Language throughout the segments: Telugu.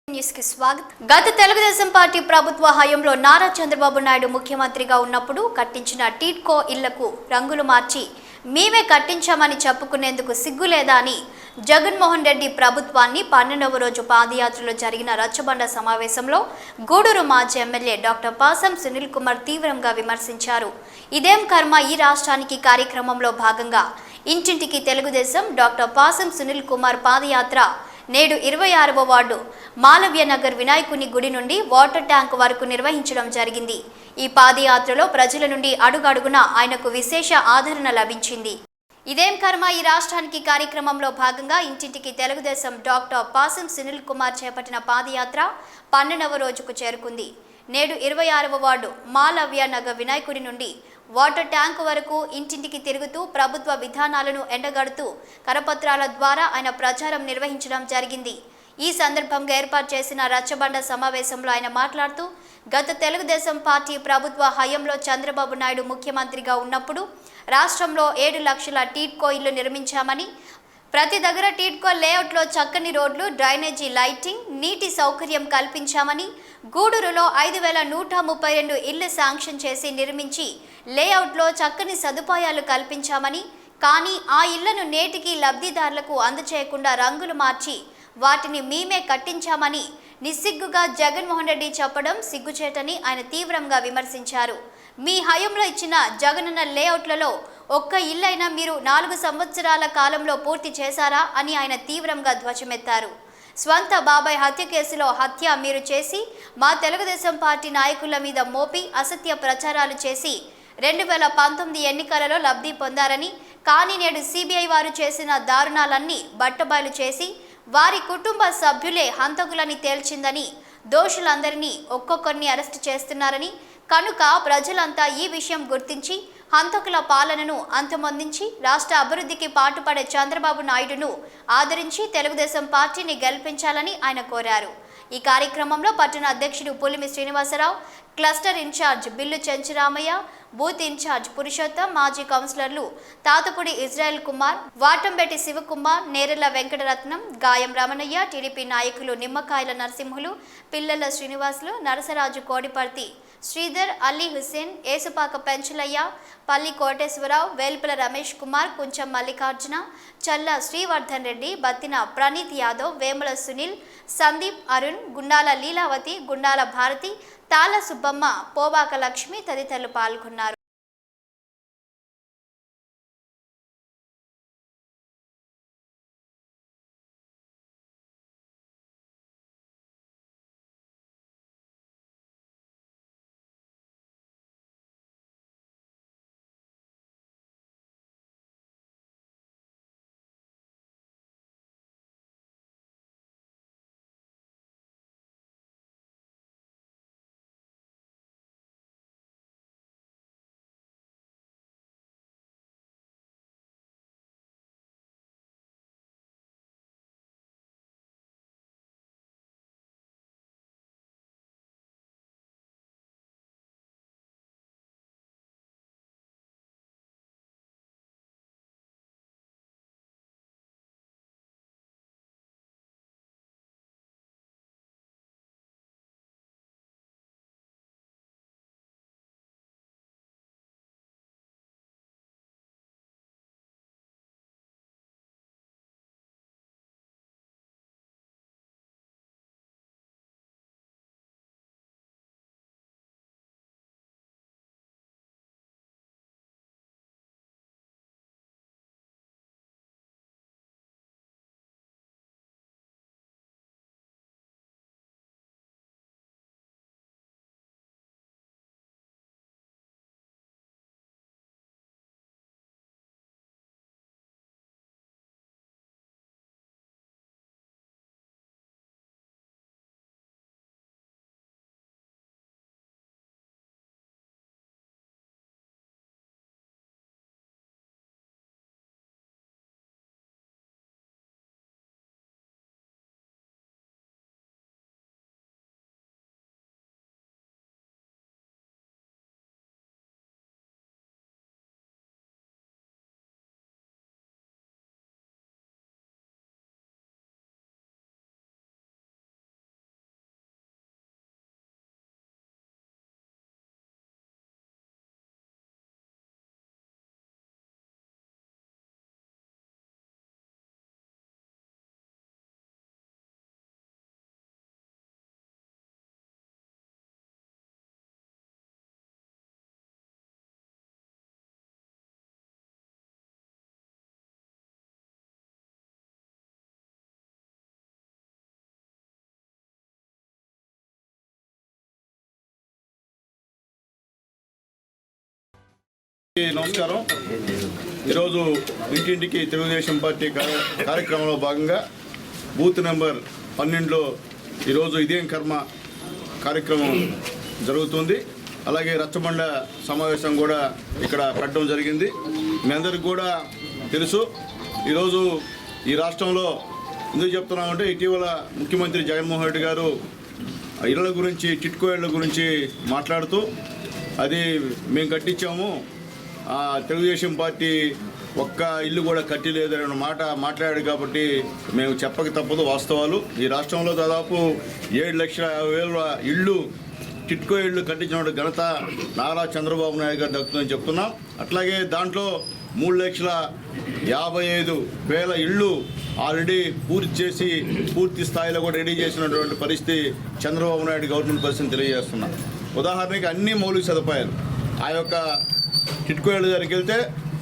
న్యూస్ కి స్వాగతం. గత తెలుగుదేశం పార్టీ ప్రభుత్వ హయాంలో నారా చంద్రబాబు నాయుడు ముఖ్యమంత్రిగా ఉన్నప్పుడు కట్టించిన టీడ్కో ఇళ్లకు రంగులు మార్చి మేమే కట్టించామని చెప్పుకునేందుకు సిగ్గులేదా అని జగన్మోహన్ రెడ్డి ప్రభుత్వాన్ని 12వ రోజు పాదయాత్రలో జరిగిన రచ్చబండ సమావేశంలో గూడూరు మాజీ ఎమ్మెల్యే డాక్టర్ పాసం సునీల్ కుమార్ తీవ్రంగా విమర్శించారు. ఇదేం కర్మ ఈ రాష్ట్రానికి కార్యక్రమంలో భాగంగా ఇంటింటికి తెలుగుదేశం డాక్టర్ పాసం సునీల్ కుమార్ పాదయాత్ర నేడు 26వ వార్డు మాలవ్య నగర్ వినాయకుని గుడి నుండి వాటర్ ట్యాంక్ వరకు నిర్వహించడం జరిగింది. ఈ పాదయాత్రలో ప్రజల నుండి అడుగడుగునా ఆయనకు విశేష ఆదరణ లభించింది. ఇదేం కర్మ ఈ రాష్ట్రానికి కార్యక్రమంలో భాగంగా ఇంటింటికి తెలుగుదేశం డాక్టర్ పాసం సునీల్ కుమార్ చేపట్టిన పాదయాత్ర 12వ రోజుకు చేరుకుంది. నేడు 26వ వార్డు మాలవ్య నగర్ వినాయకుడి నుండి వాటర్ ట్యాంక్ వరకు ఇంటింటికి తిరుగుతూ ప్రభుత్వ విధానాలను ఎండగడుతూ కరపత్రాల ద్వారా ఆయన ప్రచారం నిర్వహించడం జరిగింది. ఈ సందర్భంగా ఏర్పాటు చేసిన రచ్చబండ సమావేశంలో ఆయన మాట్లాడుతూ గత తెలుగుదేశం పార్టీ ప్రభుత్వ హయాంలో చంద్రబాబు నాయుడు ముఖ్యమంత్రిగా ఉన్నప్పుడు రాష్ట్రంలో 7 లక్షల టీడ్కో ఇళ్లు నిర్మించామని, ప్రతి దగ్గర టీడ్కో లేఅవుట్లో చక్కని రోడ్లు, డ్రైనేజీ, లైటింగ్, నీటి సౌకర్యం కల్పించామని, గూడూరులో 5132 ఇళ్లు శాంక్షన్ చేసి నిర్మించి లేఅవుట్లో చక్కని సదుపాయాలు కల్పించామని, కానీ ఆ ఇళ్లను నేటికి లబ్ధిదారులకు అందచేయకుండా రంగులు మార్చి వాటిని మేమే కట్టించామని నిస్సిగ్గుగా జగన్మోహన్ రెడ్డి చెప్పడం సిగ్గుచేటని ఆయన తీవ్రంగా విమర్శించారు. మీ హయాంలో ఇచ్చిన జగనన్న లేఅవుట్లలో ఒక్క ఇల్లైనా మీరు 4 సంవత్సరాల కాలంలో పూర్తి చేశారా అని ఆయన తీవ్రంగా ధ్వజమెత్తారు. స్వంత బాబాయ్ హత్య కేసులో హత్య మీరు చేసి మా తెలుగుదేశం పార్టీ నాయకుల మీద మోపి అసత్య ప్రచారాలు చేసి 2019 ఎన్నికలలో లబ్ధి పొందారని, కానీ నేడు సిబిఐ వారు చేసిన దారుణాలన్నీ బట్టబయలు చేసి వారి కుటుంబ సభ్యులే హంతకులని తేల్చిందని, దోషులందరినీ ఒక్కొక్కరిని అరెస్టు చేస్తున్నారని, కనుక ప్రజలంతా ఈ విషయం గుర్తించి హంతకుల పాలనను అంతమొందించి రాష్ట్ర అభివృద్ధికి పాటుపడే చంద్రబాబు నాయుడును ఆదరించి తెలుగుదేశం పార్టీని గెలిపించాలని ఆయన కోరారు. ఈ కార్యక్రమంలో పట్టణ అధ్యక్షుడు Pulimi Srinivasarao, cluster incharge Billu Chenchuramaiah, booth incharge Purushottam, మాజీ కౌన్సిలర్లు తాతపుడి ఇజ్రాయెల్ కుమార్, వాటంబెట్టి శివకుమార్, నేరెల వెంకటరత్నం, గాయం రమణయ్య, టీడీపీ నాయకులు నిమ్మకాయల నరసింహులు, పిల్లల శ్రీనివాసులు, నరసరాజు కోడిపర్తి శ్రీధర్, అలీ హుసేన్, ఏసుపాక పెంచలయ్య, పల్లి కోటేశ్వరరావు, వేల్పుల రమేష్ కుమార్, కుంచం మల్లికార్జున, చల్ల శ్రీవర్ధన్ రెడ్డి, బత్తిన ప్రణీత్ యాదవ్, వేముల సునీల్, సందీప్, అరుణ్, గుండాల లీలావతి, గుండాల భారతి, తాళ సుబ్బమ్మ, పోబాక లక్ష్మి తదితరులు పాల్గొన్నారు. నమస్కారం. ఈరోజు ఇంటింటికి తెలుగుదేశం పార్టీ కార్యక్రమంలో భాగంగా బూత్ నెంబర్ 12లో ఈరోజు ఇదేం కర్మ కార్యక్రమం జరుగుతుంది. అలాగే రచ్చబండ సమావేశం కూడా ఇక్కడ పెట్టడం జరిగింది. మీ అందరికి కూడా తెలుసు. ఈరోజు ఈ రాష్ట్రంలో ఎందుకు చెప్తున్నామంటే ఇటీవల ముఖ్యమంత్రి జగన్మోహన్ రెడ్డి గారు ఇళ్ల గురించి, టిట్కో ఇళ్ల గురించి మాట్లాడుతూ అది మేము కట్టించాము, తెలుగుదేశం పార్టీ ఒక్క ఇల్లు కూడా కట్టలేదనే మాట మాట్లాడాడు. కాబట్టి మేము చెప్పక తప్పదు వాస్తవాలు. ఈ రాష్ట్రంలో దాదాపు 7,50,000 ఇళ్ళు, టిట్కో ఇళ్ళు కట్టించిన ఘనత నారా చంద్రబాబు నాయుడు గారు దక్కుతుందని చెప్తున్నాం. అట్లాగే దాంట్లో 3,55,000 ఇళ్ళు ఆల్రెడీ పూర్తి చేసి పూర్తి స్థాయిలో కూడా రెడీ చేసినటువంటి పరిస్థితి చంద్రబాబు నాయుడు గవర్నమెంట్ పరిస్థితిని తెలియజేస్తున్నాం. ఉదాహరణకి అన్ని మౌలిక సదుపాయాలు ఆ యొక్క టిట్కో ఇళ్ళ దగ్గరికి వెళ్తే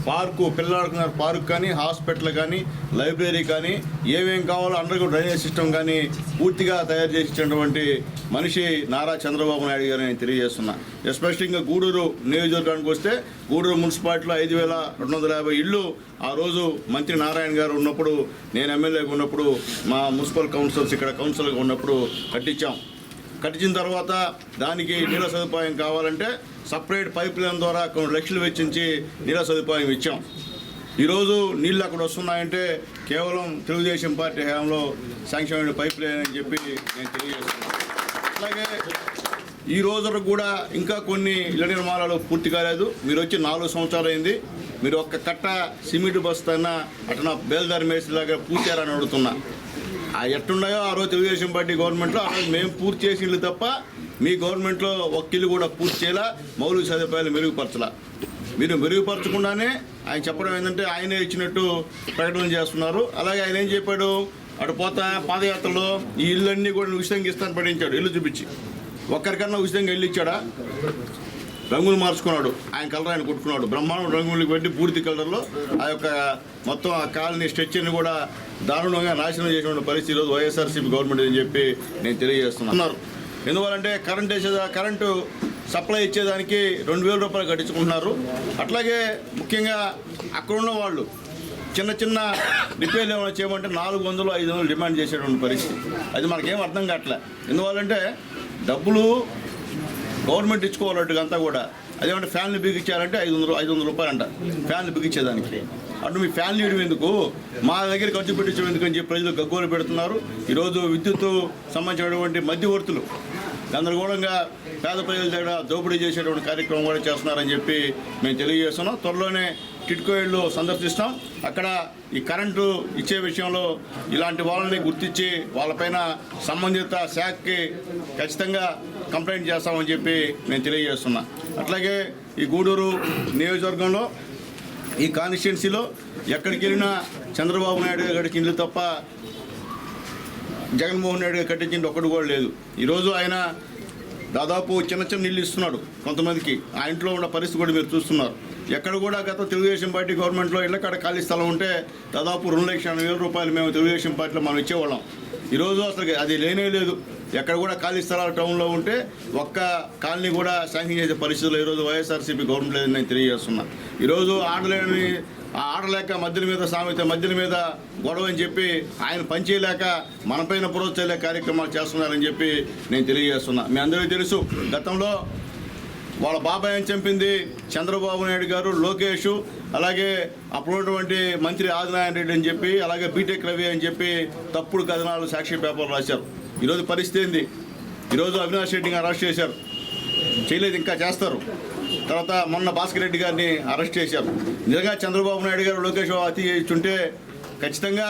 పార్కు, పిల్లలు పార్క్ కానీ, హాస్పిటల్ కానీ, లైబ్రరీ కానీ, ఏమేం కావాలో అండర్ డ్రైనేజ్ సిస్టమ్ కానీ పూర్తిగా తయారు చేసినటువంటి మనిషి నారా చంద్రబాబు నాయుడు గారు నేను తెలియజేస్తున్నా. ఎస్పెషల్గా గూడూరు నియోజకవర్గానికి వస్తే గూడూరు మున్సిపాలిటీలో 5,250 ఇళ్ళు ఆ రోజు మంత్రి నారాయణ గారు ఉన్నప్పుడు, నేను ఎమ్మెల్యేగా ఉన్నప్పుడు, మా మున్సిపల్ కౌన్సిల్స్ ఇక్కడ కౌన్సిల్గా ఉన్నప్పుడు కట్టించిన తర్వాత దానికి నీళ్ళ సదుపాయం కావాలంటే సపరేట్ పైప్ లైన్ ద్వారా కొన్ని లక్షలు వెచ్చించి నీళ్ళ సదుపాయం ఇచ్చాం. ఈరోజు నీళ్ళు అక్కడ వస్తున్నాయంటే కేవలం తెలుగుదేశం పార్టీ హయాంలో శాంక్షన్ అయిన పైప్ లైన్ అని చెప్పి నేను తెలియజేస్తున్నాను. అట్లాగే ఈ రోజు కూడా ఇంకా కొన్ని ఇళ్ల నిర్మాణాలు పూర్తి కాలేదు. మీరు వచ్చి 4 సంవత్సరాలు అయింది. మీరు ఒక్క కట్ట సిమెంట్ బస్తాన అట్లా బేల్దారి మేస్త్రిలాగా పూర్చారని అడుగుతున్నా. ఎట్టున్నాయో ఆ రోజు తెలుగుదేశం పార్టీ గవర్నమెంట్లో ఆ రోజు మేము పూర్తి చేసి ఇల్లు తప్ప మీ గవర్నమెంట్లో ఒక్క ఇల్లు కూడా పూర్తి చేయాలా, మౌలిక సదుపాయాలు మెరుగుపరచాల. మీరు మెరుగుపరచకుండానే ఆయన చెప్పడం ఏంటంటే ఆయనే ఇచ్చినట్టు ప్రకటన చేస్తున్నారు. అలాగే ఆయన ఏం చెప్పాడు, అటు పాదయాత్రలో ఈ ఇళ్ళన్నీ కూడా ఉచితంగా ఇస్తాను పడించాడు. ఇల్లు చూపించి ఒక్కరికన్నా ఉచితంగా ఇల్లు ఇచ్చాడా? రంగులు మార్చుకున్నాడు, ఆయన కలర్ ఆయన కొట్టుకున్నాడు. బ్రహ్మాండం రంగులు పెట్టి పూర్తి కలర్లో ఆ యొక్క మొత్తం ఆ కాలనీ స్ట్రక్చర్ని కూడా దారుణంగా నాశనం చేసిన పరిస్థితి ఈరోజు వైఎస్ఆర్సీపీ గవర్నమెంట్ అని చెప్పి నేను తెలియజేస్తున్నాను. ఎందువల్లంటే కరెంటు సప్లై ఇచ్చేదానికి 2,000 రూపాయలు కట్టించుకుంటున్నారు. అట్లాగే ముఖ్యంగా అక్కడున్న వాళ్ళు చిన్న చిన్న రిపేర్లు ఏమైనా చేయమంటే 400-500 డిమాండ్ చేసేటువంటి పరిస్థితి. అది మనకేం అర్థం కావట్లే. ఎందువల్లంటే డబ్బులు గవర్నమెంట్ ఇచ్చుకోవాలట్టుగా అంతా కూడా. అదేమంటే ఫ్యాన్లు బిగించాలంటే 500 రూపాయలు అంట ఫ్యాన్లు బిగించేదానికి. అటు మీ ఫ్యాన్లు ఇవ్వడం ఎందుకు, మా దగ్గర ఖర్చు పెట్టించడం ఎందుకు అని చెప్పి ప్రజలు గగ్గోలు పెడుతున్నారు. ఈరోజు విద్యుత్ సంబంధించినటువంటి మధ్యవర్తులు గందరగోళంగా పేద ప్రజల దగ్గర దోపిడీ చేసేటువంటి కార్యక్రమం కూడా చేస్తున్నారని చెప్పి మేము తెలియజేస్తున్నాం. త్వరలోనే టిట్కో ఇళ్ళు సందర్శిస్తాం. అక్కడ ఈ కరెంటు ఇచ్చే విషయంలో ఇలాంటి వాళ్ళని గుర్తించి వాళ్ళపైన సంబంధిత శాఖకి ఖచ్చితంగా కంప్లైంట్ చేస్తామని చెప్పి నేను తెలియజేస్తున్నా. అట్లాగే ఈ గూడూరు నియోజకవర్గంలో ఈ కాన్స్టిట్యున్సీలో ఎక్కడికి వెళ్ళినా చంద్రబాబు నాయుడు గారు కట్టించిన ఇల్లు తప్ప జగన్మోహన్ రెడ్డి గారు కట్టించింది ఒక్కడు కూడా లేదు. ఈరోజు ఆయన దాదాపు చిన్న ఇల్లు ఇస్తున్నాడు కొంతమందికి. ఆ ఇంట్లో ఉన్న పరిస్థితి కూడా మీరు చూస్తున్నారు. ఎక్కడ కూడా గత తెలుగుదేశం పార్టీ గవర్నమెంట్లో ఇళ్ళకాడ ఖాళీ స్థలం ఉంటే దాదాపు 2,80,000 రూపాయలు మేము తెలుగుదేశం పార్టీలో మనం ఇచ్చేవాళ్ళం. ఈరోజు అసలు అది లేనే లేదు. ఎక్కడ కూడా ఖాళీ స్థలాలు టౌన్లో ఉంటే ఒక్క కాలనీ కూడా శాంక్షన్ చేసే పరిస్థితుల్లో ఈరోజు వైఎస్ఆర్సీపీ గవర్నమెంట్ లేదని నేను తెలియజేస్తున్నా. ఈరోజు ఆడలేక మధ్యల మీద సామెత, మధ్యల మీద గొడవ అని చెప్పి ఆయన పనిచేయలేక మనపైన ప్రోత్సహించే కార్యక్రమాలు చేస్తున్నారని చెప్పి నేను తెలియజేస్తున్నా. మీ అందరికీ తెలుసు, గతంలో వాళ్ళ బాబాయ్ని చంపింది చంద్రబాబు నాయుడు గారు, లోకేష్, అలాగే అప్పుడున్నటువంటి మంత్రి ఆదినారాయణ రెడ్డి అని చెప్పి, అలాగే బీటెక్ రవి అని చెప్పి తప్పుడు కథనాలు సాక్షి పేపర్లు రాశారు. ఈరోజు పరిస్థితి ఏంది? ఈరోజు అవినాష్ రెడ్డిని అరెస్ట్ చేశారు, చేయలేదు ఇంకా చేస్తారు. తర్వాత మొన్న భాస్కర్ రెడ్డి గారిని అరెస్ట్ చేశారు. నిజంగా చంద్రబాబు నాయుడు గారు, లోకేష్ హత్య చేస్తుంటే ఖచ్చితంగా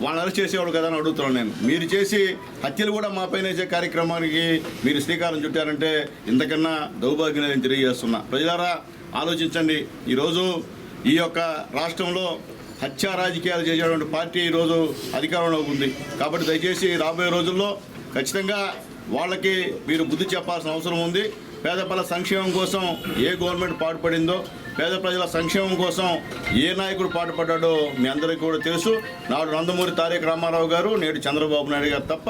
వాళ్ళని అరెస్ట్ చేసేవాడు కదా అని అడుగుతున్నాను నేను. మీరు చేసి హత్యలు కూడా మా పైన వేసే కార్యక్రమానికి మీరు శ్రీకారం చుట్టారంటే ఇంతకన్నా దౌర్భాగ్యం నేను తెలియజేస్తున్నా. ప్రజలారా ఆలోచించండి. ఈరోజు ఈ యొక్క రాష్ట్రంలో హత్యా రాజకీయాలు చేసేటువంటి పార్టీ ఈరోజు అధికారంలో ఉంది. కాబట్టి దయచేసి రాబోయే రోజుల్లో ఖచ్చితంగా వాళ్ళకి మీరు బుద్ధి చెప్పాల్సిన అవసరం ఉంది. పేద ప్రజల సంక్షేమం కోసం ఏ గవర్నమెంట్ పాటుపడిందో, పేద ప్రజల సంక్షేమం కోసం ఏ నాయకుడు పాటుపడ్డాడో మీ అందరికీ కూడా తెలుసు. నాడు నందమూరి తారక రామారావు గారు, నేడు చంద్రబాబు నాయుడు గారు తప్ప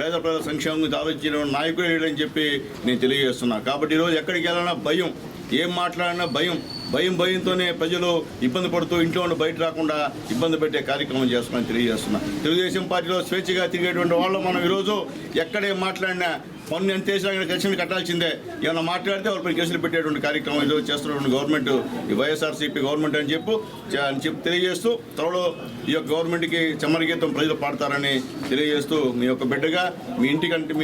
పేద ప్రజల సంక్షేమం గురించి ఆలోచించిన నాయకుడు లేడని చెప్పి నేను తెలియజేస్తున్నా. కాబట్టి ఈరోజు ఎక్కడికి వెళ్ళినా భయం, ఏం మాట్లాడినా భయం. భయంతోనే ప్రజలు ఇబ్బంది పడుతూ ఇంట్లో ఉండి బయట రాకుండా ఇబ్బంది పెట్టే కార్యక్రమం చేస్తున్నామని తెలియజేస్తున్నా. తెలుగుదేశం పార్టీలో స్వేచ్ఛగా తిరిగేటువంటి వాళ్ళు మనం ఈరోజు ఎక్కడే మాట్లాడినా పన్ను ఎంత వేసినా కేసులు కట్టాల్సిందే. ఏమైనా మాట్లాడితే వాళ్ళపై కేసులు పెట్టేటువంటి కార్యక్రమం ఈరోజు చేస్తున్నటువంటి గవర్నమెంట్ ఈ వైఎస్ఆర్సీపీ గవర్నమెంట్ అని చెప్పి తెలియజేస్తూ త్వరలో ఈ యొక్క గవర్నమెంట్కి చమరగీతం ప్రజలు పాడతారని తెలియజేస్తూ మీ యొక్క బిడ్డగా మీ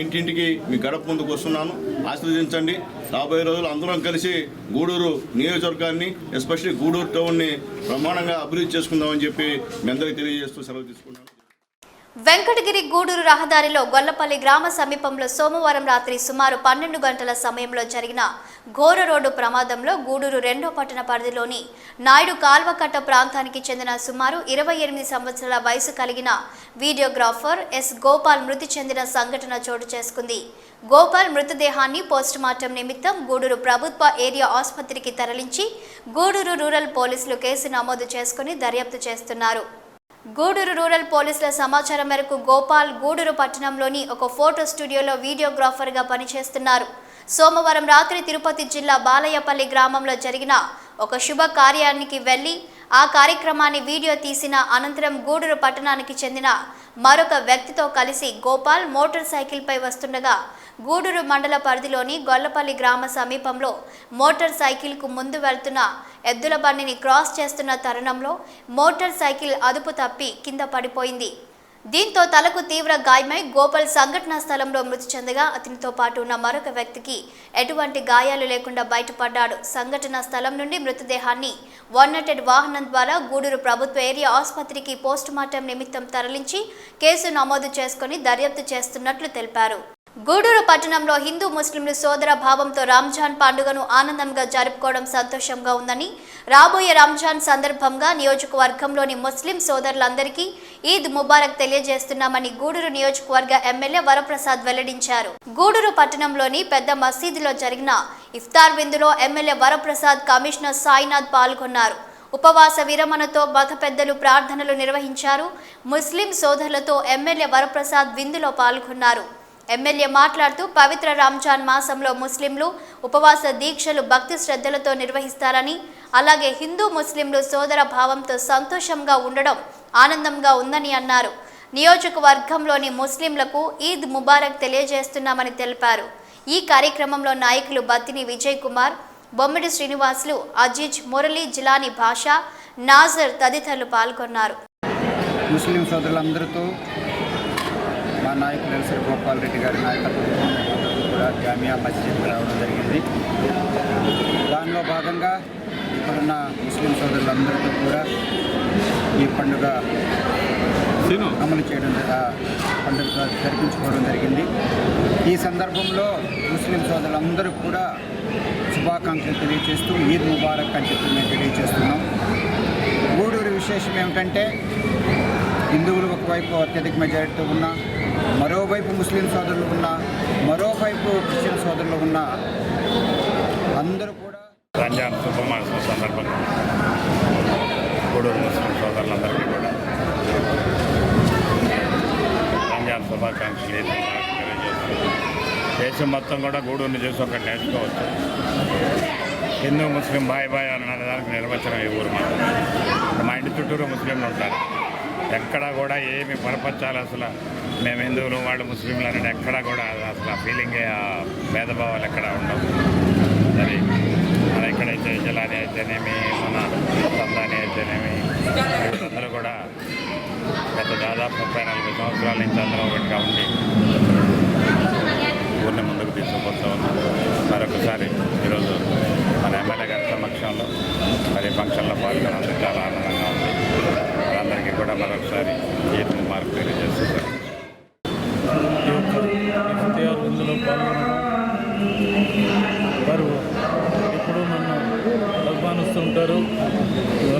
ఇంటింటికి మీ గడప ముందుకు వస్తున్నాను. ఆశీర్వదించండి. రాబోయే రోజులు అందరం కలిసి గూడూరు నియోజకవర్గాన్ని ఎస్పెషల్లీ గూడూరు టౌన్ని బ్రహ్మాండంగా అభివృద్ధి చేసుకుందామని చెప్పి మీ అందరికీ తెలియజేస్తూ సెలవు తీసుకున్నాను. వెంకటగిరి గూడూరు రహదారిలో గొల్లపల్లి గ్రామ సమీపంలో సోమవారం రాత్రి సుమారు 12 గంటల సమయంలో జరిగిన ఘోర రోడ్డు ప్రమాదంలో గూడూరు 2వ పట్టణ పరిధిలోని నాయుడు కాల్వకట్ట ప్రాంతానికి చెందిన సుమారు 28 సంవత్సరాల వయసు కలిగిన వీడియోగ్రాఫర్ ఎస్ గోపాల్ మృతి చెందిన సంఘటన చోటు చేసుకుంది. గోపాల్ మృతదేహాన్ని పోస్టుమార్టం నిమిత్తం గూడూరు ప్రభుత్వ ఏరియా ఆసుపత్రికి తరలించి గూడూరు రూరల్ పోలీసులు కేసు నమోదు చేసుకుని దర్యాప్తు చేస్తున్నారు. గూడూరు రూరల్ పోలీసుల సమాచారం మేరకు గోపాల్ గూడూరు పట్టణంలోని ఒక ఫోటో స్టూడియోలో వీడియోగ్రాఫర్గా పనిచేస్తున్నారు. సోమవారం రాత్రి తిరుపతి జిల్లా బాలయ్యపల్లి గ్రామంలో జరిగిన ఒక శుభ కార్యానికి వెళ్లి ఆ కార్యక్రమాన్ని వీడియో తీసిన అనంతరం గూడూరు పట్టణానికి చెందిన మరొక వ్యక్తితో కలిసి గోపాల్ మోటార్ సైకిల్పై వస్తుండగా గూడూరు మండల పరిధిలోని గొల్లపల్లి గ్రామ సమీపంలో మోటార్ సైకిల్కు ముందు వెళ్తున్న ఎద్దుల బండిని క్రాస్ చేస్తున్న తరుణంలో మోటార్ సైకిల్ అదుపు తప్పి కింద పడిపోయింది. దీంతో తలకు తీవ్ర గాయమై గోపాల్ సంఘటనా స్థలంలో మృతి చెందగా అతనితో పాటు ఉన్న మరొక వ్యక్తికి ఎటువంటి గాయాలు లేకుండా బయటపడ్డాడు. సంఘటనా స్థలం నుండి మృతదేహాన్ని 108 వాహనం ద్వారా గూడూరు ప్రభుత్వ ఏరియా ఆసుపత్రికి పోస్టుమార్టం నిమిత్తం తరలించి కేసు నమోదు చేసుకుని దర్యాప్తు చేస్తున్నట్లు తెలిపారు. గూడూరు పట్టణంలో హిందూ ముస్లింలు సోదర భావంతో రంజాన్ పండుగను ఆనందంగా జరుపుకోవడం సంతోషంగా ఉందని, రాబోయే రంజాన్ సందర్భంగా నియోజకవర్గంలోని ముస్లిం సోదరులందరికీ ఈద్ ముబారక్ తెలియజేస్తున్నామని గూడూరు నియోజకవర్గ ఎమ్మెల్యే వరప్రసాద్ వెల్లడించారు. గూడూరు పట్టణంలోని పెద్ద మసీదులో జరిగిన ఇఫ్తార్ విందులో ఎమ్మెల్యే వరప్రసాద్, కమిషనర్ సాయినాథ్ పాల్గొన్నారు. ఉపవాస విరమణతో మత పెద్దలు ప్రార్థనలు నిర్వహించారు. ముస్లిం సోదరులతో ఎమ్మెల్యే వరప్రసాద్ విందులో పాల్గొన్నారు. ఎమ్మెల్యే మాట్లాడుతూ పవిత్ర రంజాన్ మాసంలో ముస్లింలు ఉపవాస దీక్షలు భక్తి శ్రద్ధలతో నిర్వహిస్తారని, అలాగే హిందూ ముస్లింలు సోదర భావంతో సంతోషంగా ఉండడం ఆనందంగా ఉందని అన్నారు. నియోజకవర్గంలోని ముస్లింలకు ఈద్ ముబారక్ తెలియజేస్తున్నామని తెలిపారు. ఈ కార్యక్రమంలో నాయకులు బత్తిని విజయ్ కుమార్, బొమ్మిడి శ్రీనివాసులు, అజీజ్, మురళి, జిలాని భాషా, నాజర్ తదితరులు పాల్గొన్నారు. ముస్లిం సోదరులందరితో మా నాయకులు ఎల్సరి గోపాల్ రెడ్డి గారి నాయకత్వంలో కూడా జామియా మస్జిద్ రావడం జరిగింది. దానిలో భాగంగా ఇక్కడున్న ముస్లిం సోదరులందరితో కూడా ఈ పండుగ అమలు చేయడం పండుగ జరిపించుకోవడం జరిగింది. ఈ సందర్భంలో ముస్లిం సోదరులందరూ కూడా శుభాకాంక్షలు తెలియజేస్తూ ఈద్ ముబారక్ అని చెప్పి మేము తెలియజేస్తున్నాం. గూడూరు విశేషం ఏమిటంటే హిందువులు ఒకవైపు అత్యధిక మెజారిటీతో ఉన్న, మరోవైపు ముస్లిం సోదరులు ఉన్న, మరోవైపు క్రిస్టియన్ సోదరులు ఉన్న అందరూ కూడా రంజాన్ శుభమాసం సందర్భంగా గూడూరు ముస్లిం సోదరులందరికీ కూడా రంజాన్ శుభాకాంక్షలు తెలియజేస్తున్నాం. దేశం మొత్తం కూడా గూడూరుని చూసి ఒకటి నేర్చుకోవచ్చు. హిందూ ముస్లిం బాయ్ అన్న దానికి నిర్వచనం ఈ ఊరు మా ఇంటి చుట్టూరు ముస్లింలు ఉంటారు. ఎక్కడా కూడా ఏమి పరపచ్చాలి అసలు మేము హిందువులు వాళ్ళు ముస్లింలు అనేది ఎక్కడా కూడా అసలు ఆ ఫీలింగే, ఆ భేదభావాలు ఎక్కడా ఉండవు. అది మన ఎక్కడైతే జిలాని అయితేనేమి, మన సందాని అయితేనేమి, అందరూ కూడా గత దాదాపు 30-40 సంవత్సరాల నుంచి అందరూ ఒకటిగా ఉండి ఊరిని ముందుకు తీసుకుపోతూ ఉన్నాం. మరొకసారి ఈరోజు మన ఎమ్మెల్యే గారి సమక్షంలో మరి ఫంక్షన్లో పాల్గొనందుకు చాలా ఆనందంగా ఉంది. వాళ్ళందరికీ కూడా మరొకసారి ఈద్ ముబారక్ తెలియజేస్తున్నారు. ఇందులో పాల్గొనడం వారు ఎప్పుడూ నన్ను అభిమానిస్తుంటారు.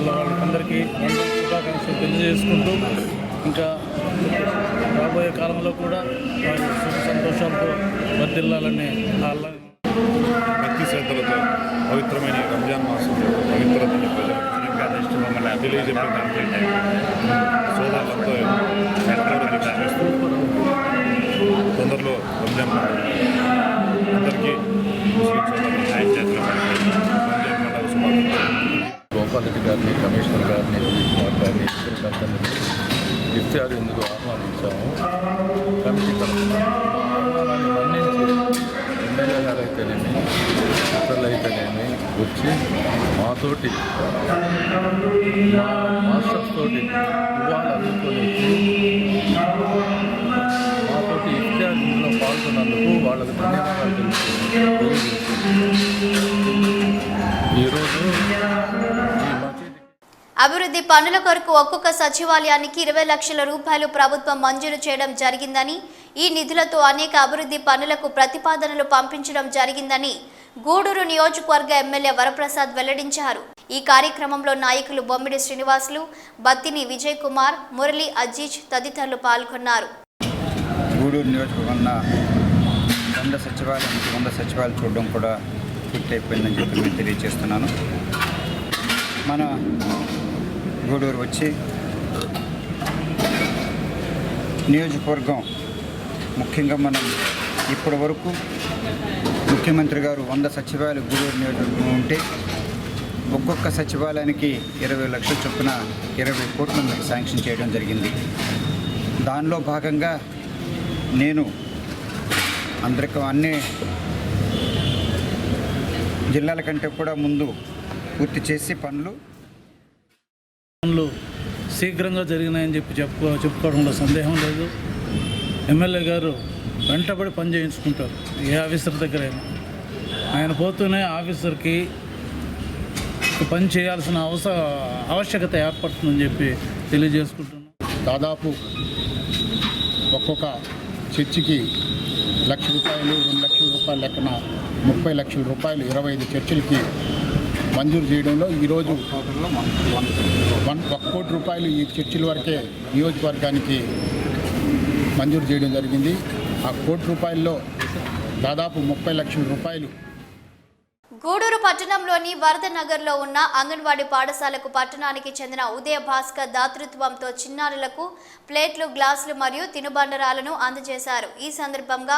వాళ్ళందరికీ శుభాకాంక్షలు తెలియజేసుకుంటూ ఇంకా రాబోయే కాలంలో కూడా వారి సుఖ సంతోషాలతో వర్ధిల్లాలని భక్తి శ్రద్ధలతో పవిత్రమైన రంజాన్ మాసం పవిత్రతని మమ్మల్ని తెలియజెప్పే కంప్లీట్ సోదరులతో చేస్తూ తొందరలో రంజాన్ అందరికీ ముస్లిం సోదరులు న్యాయం చేసిన రంజాన్ పండుగ శుభాకాంక్షలు. గారిని కుమార్ గారిని ఇద్దరు పెద్దలు ఇఫ్తార్ ఎందుకు ఆహ్వానించాము. కమిటీ తరఫున ఆహ్వానాన్ని మన్నించి ఎమ్మెల్యే గారు అయితేనేమి ఇతరులు అయితేనేమి వచ్చి మాతోటి మా మాస్టర్స్ తోటి ఇవాళ అందుకొని మాతోటి ఇఫ్తార్ ఇందులో పాల్గొన్నందుకు వాళ్ళకు ధన్యవాదాలు ఈరోజు అభివృద్ధి పనుల కొరకు ఒక్కొక్క సచివాలయానికి 20 లక్షల రూపాయలు ప్రభుత్వం మంజూరు చేయడం జరిగిందని, ఈ నిధులతో అనేక అభివృద్ధి పనులకు ప్రతిపాదనలు పంపించడం జరిగిందని గూడూరు నియోజకవర్గ ఎమ్మెల్యే వరప్రసాద్ వెల్లడించారు. ఈ కార్యక్రమంలో నాయకులు బొమ్మిడి శ్రీనివాసులు, బత్తిని విజయ్ కుమార్, మురళి అజీజ్ తదితరులు పాల్గొన్నారు. గూడూరు నియోజకవర్గం 100 సచివాలయాలు చూడడం కూడా పూర్తయిపోయిందని చెప్పి నేను తెలియజేస్తున్నాను. మన గూడూరు వచ్చి నియోజకవర్గం ముఖ్యంగా మనం ఇప్పటి వరకు ముఖ్యమంత్రి గారు 100 సచివాలయాలు గూడూరు నియోజకవర్గం ఉంటే ఒక్కొక్క సచివాలయానికి 20 లక్షల చొప్పున 20 కోట్ల శాంక్షన్ చేయడం జరిగింది. దానిలో భాగంగా నేను అన్ని జిల్లాల కంటే కూడా ముందు పూర్తి చేసి పనులు శీఘ్రంగా జరిగినాయని చెప్పుకోవడంలో సందేహం లేదు. ఎమ్మెల్యే గారు వెంటబడి పని చేయించుకుంటారు ఏ ఆఫీసర్ దగ్గరైనా. ఆయన పోతూనే ఆఫీసర్కి పని చేయాల్సిన ఆవశ్యకత ఏర్పడుతుందని చెప్పి తెలియజేసుకుంటున్నాం. దాదాపు ఒక్కొక్క చర్చికి ₹1,00,000, ₹2 లక్షల లెక్కన 30 లక్షల రూపాయలు 25 చర్చిలకి మంజూరు చేయడంలో ఈరోజు ₹1 కోటి ఈ చర్చిల వరకే నియోజకవర్గానికి మంజూరు చేయడం జరిగింది. ఆ ₹1 కోటిలో దాదాపు 30 లక్షల రూపాయలు గూడూరు పట్టణంలోని వరద నగర్లో ఉన్న అంగన్వాడీ పాఠశాలకు పట్టణానికి చెందిన ఉదయ భాస్కర్ దాతృత్వంతో చిన్నారులకు ప్లేట్లు, గ్లాసులు మరియు తినుబండరాలను అందజేశారు. ఈ సందర్భంగా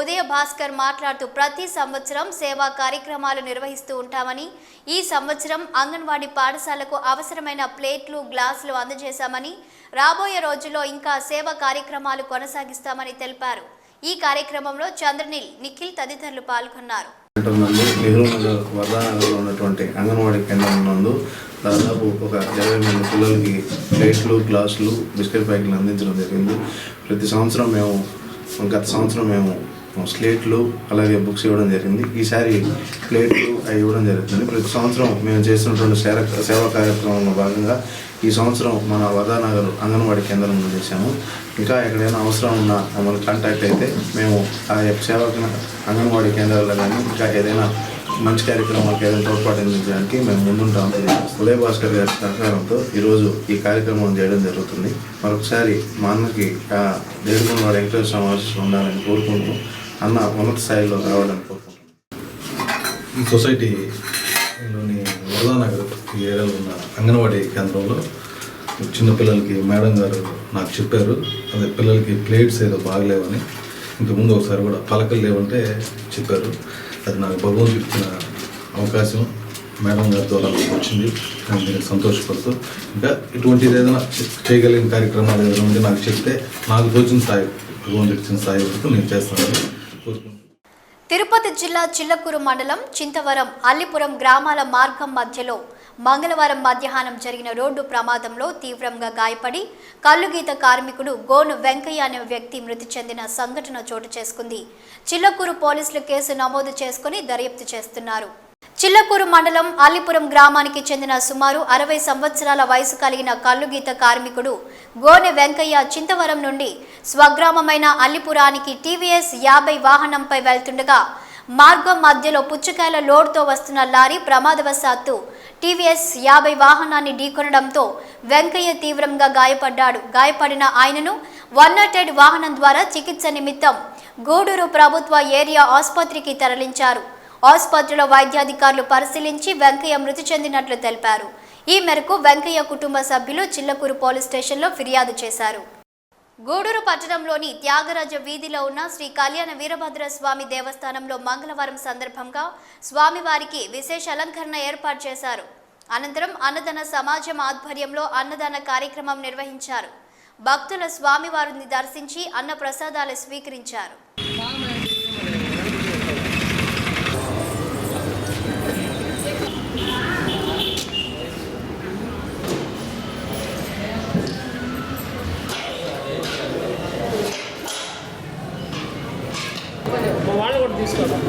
ఉదయ భాస్కర్ మాట్లాడుతూ ప్రతి సంవత్సరం సేవా కార్యక్రమాలు నిర్వహిస్తూ ఉంటామని, ఈ సంవత్సరం అంగన్వాడీ పాఠశాలకు అవసరమైన ప్లేట్లు, గ్లాసులు అందజేశామని, రాబోయే రోజుల్లో ఇంకా సేవా కార్యక్రమాలు కొనసాగిస్తామని తెలిపారు. ఈ కార్యక్రమంలో చంద్రనీల్, నిఖిల్ తదితరులు పాల్గొన్నారు. నెహ్రూ నగర్ వర్ధానగర్లో ఉన్నటువంటి అంగన్వాడీ కేంద్రం నందు దాదాపు ఒక 20 మంది పిల్లలకి ప్లేట్లు, గ్లాసులు, బిస్కెట్ ప్యాకెట్లు అందించడం జరిగింది. గత సంవత్సరం మేము స్లేట్లు అలాగే బుక్స్ ఇవ్వడం జరిగింది. ఈసారి ప్లేట్లు అవి ఇవ్వడం జరుగుతుంది. ప్రతి సంవత్సరం మేము చేస్తున్నటువంటి సేవా కార్యక్రమంలో భాగంగా ఈ సంవత్సరం మన వర్ధానగర్ అంగన్వాడీ కేంద్రంలో చేశాము. ఇంకా ఎక్కడైనా అవసరం ఉన్నా మమ్మల్ని కాంటాక్ట్ అయితే మేము ఆ యొక్క సేవా అంగన్వాడీ కేంద్రాల్లో కానీ ఇంకా ఏదైనా మంచి కార్యక్రమాలకు ఏదైనా తోడ్పాటు అందించడానికి మేము ముందుంటాం. ఉదయ భాస్కర్ గారి సహకారంతో ఈరోజు ఈ కార్యక్రమం చేయడం జరుగుతుంది. మరొకసారి మా అన్నకి దేడుకున్న వెంకటేశ్వర సమావేశం ఉండాలని కోరుకుంటూ అన్న ఉన్నత స్థాయిలో రావాలని కోరుకుంటున్నాం. ఈ సొసైటీలోని వర్ధానగర్ ఈ ఏరియాలో ఉన్న అంగన్వాడీ కేంద్రంలో చిన్నపిల్లలకి మేడం గారు నాకు చెప్పారు, అదే పిల్లలకి ప్లేట్స్ ఏదో బాగలేవని. ఇంతకుముందు ఒకసారి కూడా పలకలు లేవంటే చెప్పారు. అది నాకు భగవంతుడు ఇచ్చిన అవకాశం మేడం గారి ద్వారా వచ్చింది. నేను దీనికి సంతోషపడుతూ ఇంకా ఇటువంటిది ఏదైనా చేయగలిగిన కార్యక్రమాలు ఏదైనా ఉంటే నాకు చెప్తే నాకు తోచిన స్థాయి, భగవంతుడు ఇచ్చిన స్థాయి వరకు నేను చేస్తానని కోరుకుంటున్నాను. తిరుపతి జిల్లా చిల్లకూరు మండలం చింతవరం, అల్లిపురం గ్రామాల మార్గం మధ్యలో మంగళవారం మధ్యాహ్నం జరిగిన రోడ్డు ప్రమాదంలో తీవ్రంగా గాయపడి కల్లుగీత కార్మికుడు గోను వెంకయ్య అనే వ్యక్తి మృతి చెందిన సంఘటన చోటు చేసుకుంది. చిల్లకూరు పోలీసులు కేసు నమోదు చేసుకుని దర్యాప్తు చేస్తున్నారు. చిల్లకూరు మండలం అల్లిపురం గ్రామానికి చెందిన సుమారు 60 సంవత్సరాల వయసు కలిగిన కల్లుగీత కార్మికుడు గోనె వెంకయ్య చింతవరం నుండి స్వగ్రామమైన అల్లిపురానికి టీవీఎస్ 50 వాహనంపై వెళ్తుండగా మార్గం మధ్యలో పుచ్చకాయల లోడ్తో వస్తున్న లారీ ప్రమాదవశాత్తు టీవీఎస్ 50 వాహనాన్ని ఢీకొనడంతో వెంకయ్య తీవ్రంగా గాయపడ్డాడు. గాయపడిన ఆయనను 108 వాహనం ద్వారా చికిత్స నిమిత్తం గూడూరు ప్రభుత్వ ఏరియా ఆసుపత్రికి తరలించారు. ఆసుపత్రిలో వైద్యాధికారులు పరిశీలించి వెంకయ్య మృతి చెందినట్లు తెలిపారు. ఈ మేరకు వెంకయ్య కుటుంబ సభ్యులు చిల్లకూరు పోలీస్ స్టేషన్లో ఫిర్యాదు చేశారు. గూడూరు పట్టణంలోని త్యాగరాజ వీధిలో ఉన్న శ్రీ కళ్యాణ వీరభద్ర స్వామి దేవస్థానంలో మంగళవారం సందర్భంగా స్వామివారికి విశేష అలంకరణ ఏర్పాటు చేశారు. అనంతరం అన్నదాన సమాజం ఆధ్వర్యంలో అన్నదాన కార్యక్రమం నిర్వహించారు. భక్తుల స్వామివారిని దర్శించి అన్న ప్రసాదాలు స్వీకరించారు. వాళ్ళు కూడా తీసుకోవాలి.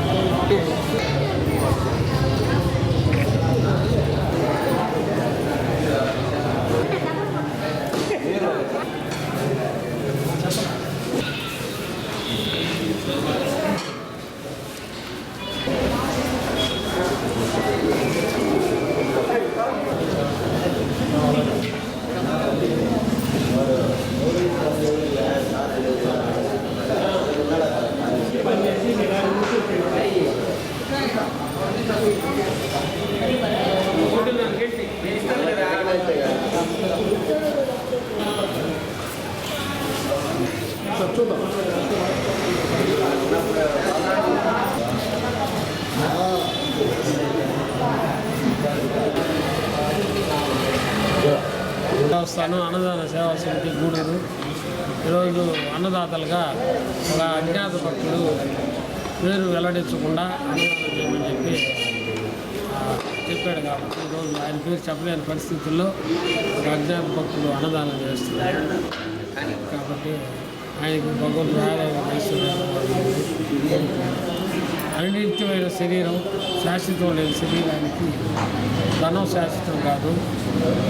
చూద్దాం. దేవస్థానం అన్నదాన సేవా సమితి గూడూరు ఈరోజు అన్నదాతలుగా ఒక అజ్ఞాత భక్తుడు పేరు వెల్లడించకుండా అన్నదానం చేయమని చెప్పి చెప్పాడు. కాబట్టి ఈరోజు ఆయన పేరు చెప్పలేని పరిస్థితుల్లో ఒక అజ్ఞాత భక్తుడు అన్నదానం చేస్తున్నాడు. కాబట్టి ఆయనకు భగవంతుడు ఆదాయం అనిత్యమైన శరీరం, శాశ్వతం లేని శరీరానికి ధనం శాశ్వతం కాదు,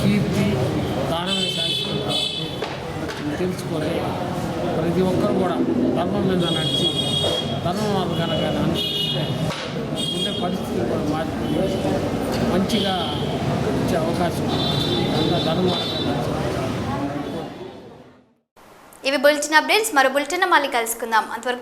కీర్తి దానమే శాశ్వతం. కాబట్టి తెలుసుకొని ప్రతి ఒక్కరు కూడా ధర్మం మీద నడిచి ధర్మం కనుక అనుసరిస్తే ఉండే పరిస్థితులు కూడా మార్పులు మంచిగా వచ్చే అవకాశం ఉంది. ధర్మం ఇవి బులెటిన్ అప్డేట్స్. మరో బులెటిన్ మళ్ళీ కలుసుకుందాం. అంతవరకు